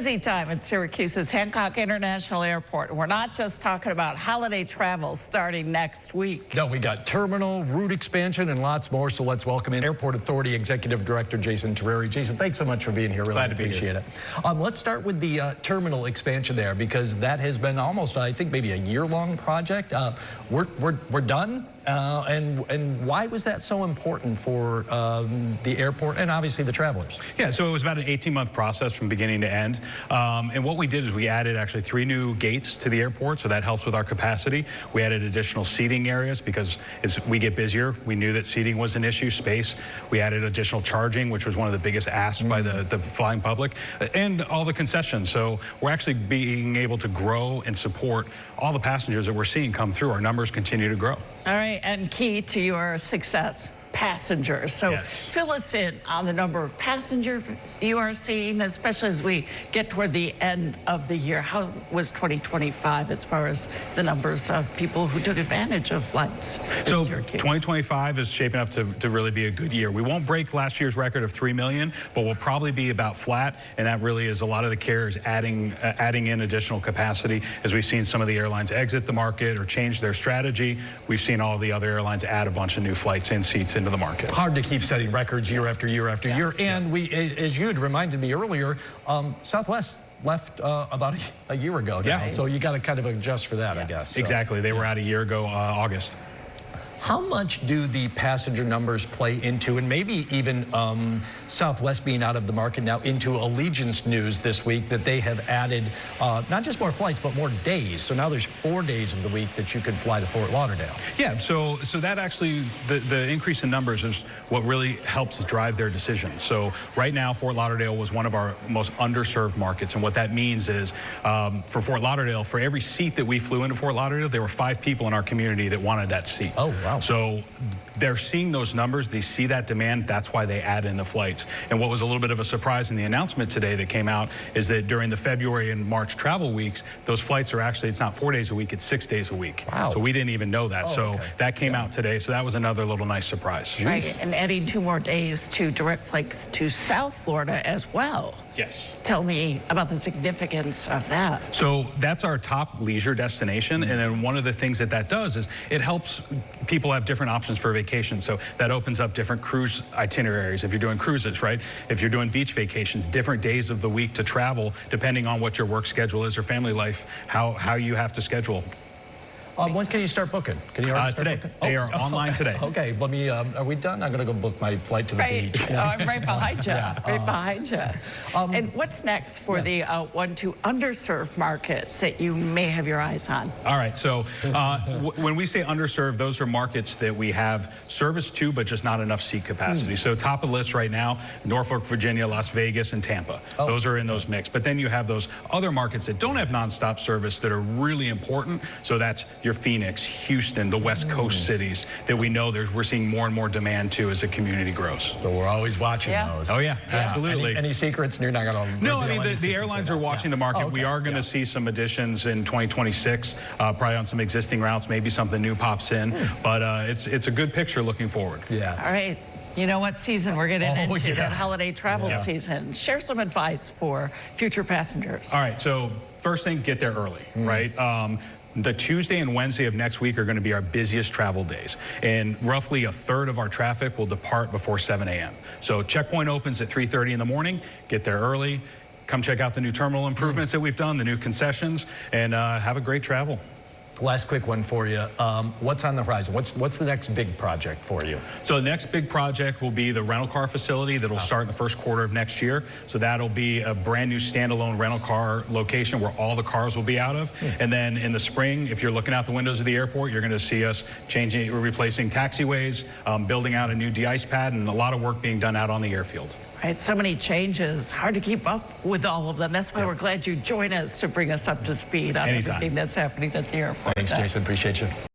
Busy time at Syracuse's Hancock International Airport. We're not just talking about holiday travel starting next week. No, we got terminal, route expansion, and lots more. So let's welcome in Airport Authority Executive Director Jason Terreri. Jason, thanks so much for being here. Really Glad to be appreciate it. Let's start with the terminal expansion there, because that has been almost, I think, maybe a year-long project. We're done. And why was that so important for the airport and obviously the travelers? Yeah, so it was about an 18-month process from beginning to end. And what we did is we added actually 3 new gates to the airport, so that helps with our capacity. We added additional seating areas because as we get busier, we knew that seating was an issue, space. We added additional charging, which was one of the biggest asks by the flying public, and all the concessions. So we're actually being able to grow and support all the passengers that we're seeing come through. Our numbers continue to grow. All right, and key to your success, passengers. So yes. Fill us in on the number of passengers you are seeing, especially as we get toward the end of the year. How was 2025 as far as the numbers of people who took advantage of flights? So 2025 is shaping up to really be a good year. We won't break last year's record of 3 million, but we'll probably be about flat, and that really is a lot of the carriers adding in additional capacity. As we've seen some of the airlines exit the market or change their strategy, we've seen all of the other airlines add a bunch of new flights and seats into the market. Hard to keep setting records year after year after year. And we, as you had reminded me earlier, Southwest left about a year ago now. So you got to kind of adjust for that, I guess. So. Exactly. They were out a year ago, August. How much do the passenger numbers play into, and maybe even Southwest being out of the market now, into Allegiant's news this week that they have added not just more flights, but more days. So now there's 4 days of the week that you could fly to Fort Lauderdale. Yeah, so that actually, the increase in numbers is what really helps drive their decisions. So right now, Fort Lauderdale was one of our most underserved markets. And what that means is for Fort Lauderdale, for every seat that we flew into Fort Lauderdale, there were 5 people in our community that wanted that seat. Oh, wow. So they're seeing those numbers, they see that demand, that's why they add in the flights. And what was a little bit of a surprise in the announcement today that came out is that during the February and March travel weeks, those flights are actually, it's not 4 days a week, it's 6 days a week. Wow. So we didn't even know that. That came out today, so that was another little nice surprise. Right, and adding 2 more days to direct flights to South Florida as well. Yes. Tell me about the significance of that. So that's our top leisure destination, and then one of the things that does is it helps people have different options for vacation. So that opens up different cruise itineraries if you're doing cruises, right? If you're doing beach vacations, different days of the week to travel depending on what your work schedule is or family life, how you have to schedule. When can you start booking? Can you already start today. booking? They are online today. Okay, let me, are we done? I'm going to go book my flight to the beach. I'm right behind you. Right behind you. And what's next for the 1-2 underserved markets that you may have your eyes on? All right, so when we say underserved, those are markets that we have service to, but just not enough seat capacity. So top of the list right now, Norfolk, Virginia, Las Vegas, and Tampa. Those are in those mix. But then you have those other markets that don't have nonstop service that are really important. So that's your Phoenix, Houston, the West Coast cities that we know we're seeing more and more demand to as the community grows. So we're always watching those. Oh yeah, absolutely. Any secrets? You're not going to. No, I mean the airlines are watching the market. We are going to see some additions in 2026, probably on some existing routes. Maybe something new pops in, but it's a good picture looking forward. Yeah. All right. You know what season we're getting into, that holiday travel season. Share some advice for future passengers. All right, so first thing, get there early, right? The Tuesday and Wednesday of next week are going to be our busiest travel days, and roughly a third of our traffic will depart before 7 a.m. So checkpoint opens at 3:30 in the morning. Get there early. Come check out the new terminal improvements that we've done, the new concessions, and have a great travel. Last quick one for you. What's on the horizon? What's the next big project for you? So the next big project will be the rental car facility that will start in the first quarter of next year. So that'll be a brand new standalone rental car location where all the cars will be out of. And then in the spring, if you're looking out the windows of the airport, you're going to see us replacing taxiways, building out a new de-ice pad, and a lot of work being done out on the airfield. Right, so many changes, hard to keep up with all of them. That's why we're glad you join us to bring us up to speed on everything that's happening at the airport. Thanks, Jason. Appreciate you.